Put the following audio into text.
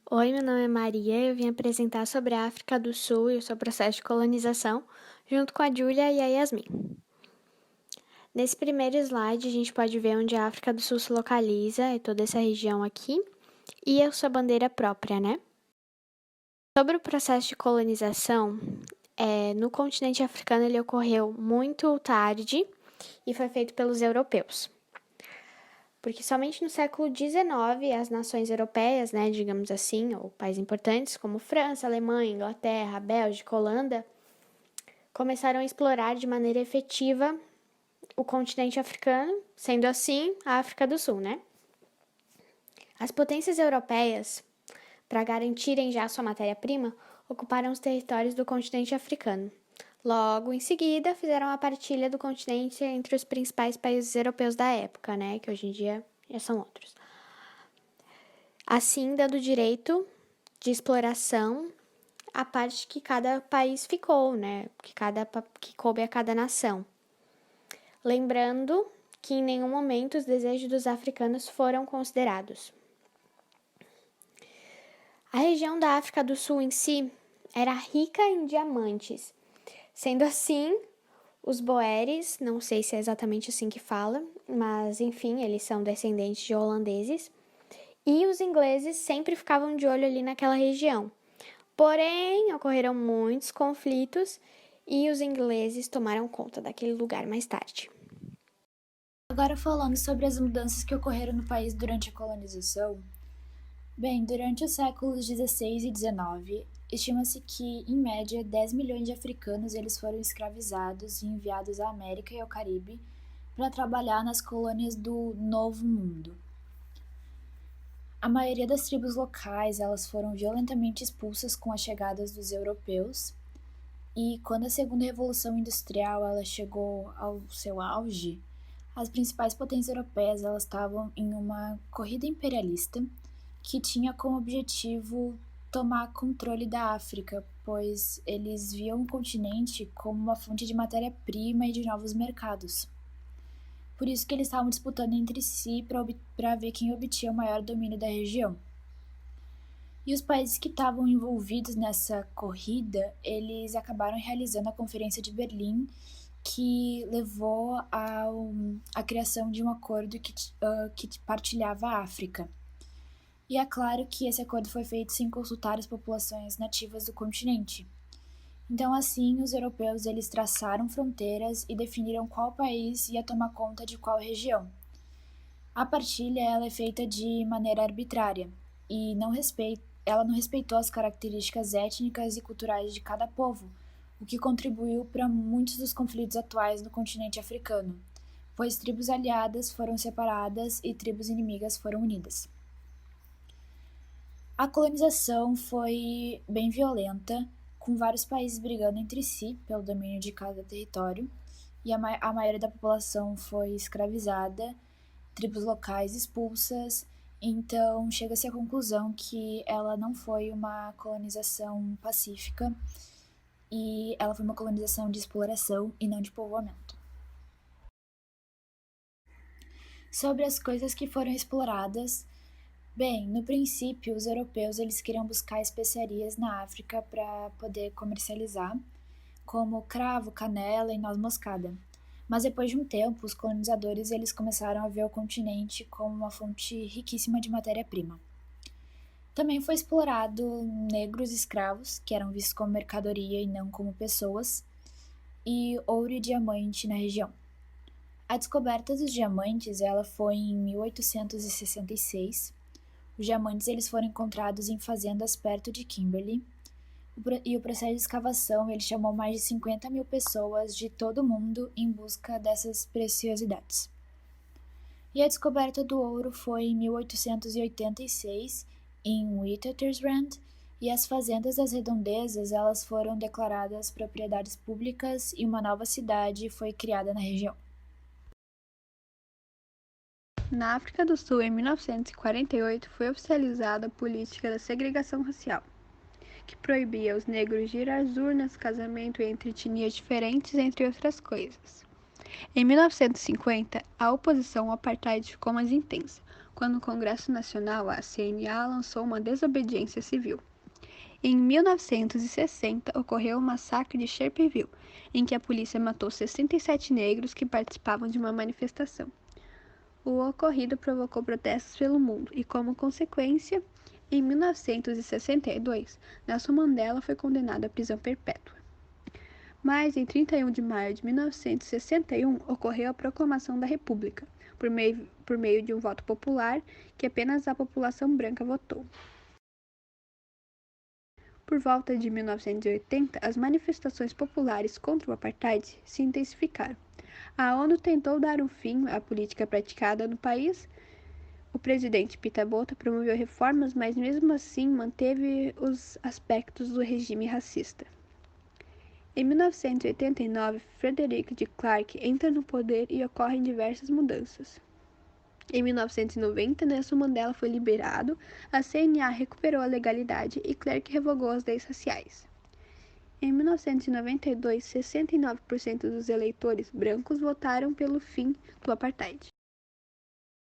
Oi, meu nome é Maria. Eu vim apresentar sobre a África do Sul e o seu processo de colonização, junto com a Júlia e a Yasmin. Nesse primeiro slide, a gente pode ver onde a África do Sul se localiza, é toda essa região aqui, e a sua bandeira própria, né? Sobre o processo de colonização, no continente africano ele ocorreu muito tarde e foi feito pelos europeus. Porque somente no século XIX as nações europeias, né, digamos assim, ou países importantes como França, Alemanha, Inglaterra, Bélgica, Holanda, começaram a explorar de maneira efetiva o continente africano, sendo assim a África do Sul, né? As potências europeias, para garantirem já sua matéria-prima, ocuparam os territórios do continente africano. Logo em seguida, fizeram a partilha do continente entre os principais países europeus da época, né, que hoje em dia já são outros. Assim, dando direito de exploração à parte que cada país ficou, né, que coube a cada nação. Lembrando que em nenhum momento os desejos dos africanos foram considerados. A região da África do Sul em si era rica em diamantes. Sendo assim, os boeres, não sei se é exatamente assim que fala, mas enfim, eles são descendentes de holandeses, e os ingleses sempre ficavam de olho ali naquela região. Porém, ocorreram muitos conflitos e os ingleses tomaram conta daquele lugar mais tarde. Agora falando sobre as mudanças que ocorreram no país durante a colonização. Bem, durante os séculos 16 e 19, estima-se que, em média, 10 milhões de africanos eles foram escravizados e enviados à América e ao Caribe para trabalhar nas colônias do Novo Mundo. A maioria das tribos locais elas foram violentamente expulsas com as chegadas dos europeus, e quando a Segunda Revolução Industrial ela chegou ao seu auge, as principais potências europeias elas estavam em uma corrida imperialista que tinha como objetivo tomar controle da África, pois eles viam o continente como uma fonte de matéria-prima e de novos mercados. Por isso que eles estavam disputando entre si para ver quem obtinha o maior domínio da região. E os países que estavam envolvidos nessa corrida, eles acabaram realizando a Conferência de Berlim, que levou à criação de um acordo que partilhava a África. E é claro que esse acordo foi feito sem consultar as populações nativas do continente. Então, assim, os europeus eles traçaram fronteiras e definiram qual país ia tomar conta de qual região. A partilha ela é feita de maneira arbitrária e ela não respeitou as características étnicas e culturais de cada povo, o que contribuiu para muitos dos conflitos atuais no continente africano, pois tribos aliadas foram separadas e tribos inimigas foram unidas. A colonização foi bem violenta, com vários países brigando entre si pelo domínio de cada território, e a maioria da população foi escravizada, tribos locais expulsas, então chega-se à conclusão que ela não foi uma colonização pacífica e ela foi uma colonização de exploração e não de povoamento. Sobre as coisas que foram exploradas, bem, no princípio, os europeus eles queriam buscar especiarias na África para poder comercializar, como cravo, canela e noz moscada. Mas depois de um tempo, os colonizadores eles começaram a ver o continente como uma fonte riquíssima de matéria-prima. Também foi explorado negros escravos, que eram vistos como mercadoria e não como pessoas, e ouro e diamante na região. A descoberta dos diamantes ela foi em 1866. Os diamantes eles foram encontrados em fazendas perto de Kimberley, e o processo de escavação ele chamou mais de 50 mil pessoas de todo o mundo em busca dessas preciosidades. E a descoberta do ouro foi em 1886 em Witwatersrand, e as fazendas das redondezas elas foram declaradas propriedades públicas e uma nova cidade foi criada na região. Na África do Sul, em 1948, foi oficializada a política da segregação racial, que proibia os negros de ir às urnas, casamento entre etnias diferentes, entre outras coisas. Em 1950, a oposição ao apartheid ficou mais intensa, quando o Congresso Nacional, a CNA, lançou uma desobediência civil. Em 1960, ocorreu o massacre de Sharpeville, em que a polícia matou 67 negros que participavam de uma manifestação. O ocorrido provocou protestos pelo mundo e, como consequência, em 1962, Nelson Mandela foi condenado à prisão perpétua. Mas, em 31 de maio de 1961, ocorreu a Proclamação da República, por meio de um voto popular que apenas a população branca votou. Por volta de 1980, as manifestações populares contra o apartheid se intensificaram. A ONU tentou dar um fim à política praticada no país. O presidente Pita Botha promoveu reformas, mas mesmo assim manteve os aspectos do regime racista. Em 1989, Frederick de Klerk entra no poder e ocorrem diversas mudanças. Em 1990, Nelson Mandela foi liberado, a CNA recuperou a legalidade e Klerk revogou as leis raciais. Em 1992, 69% dos eleitores brancos votaram pelo fim do apartheid.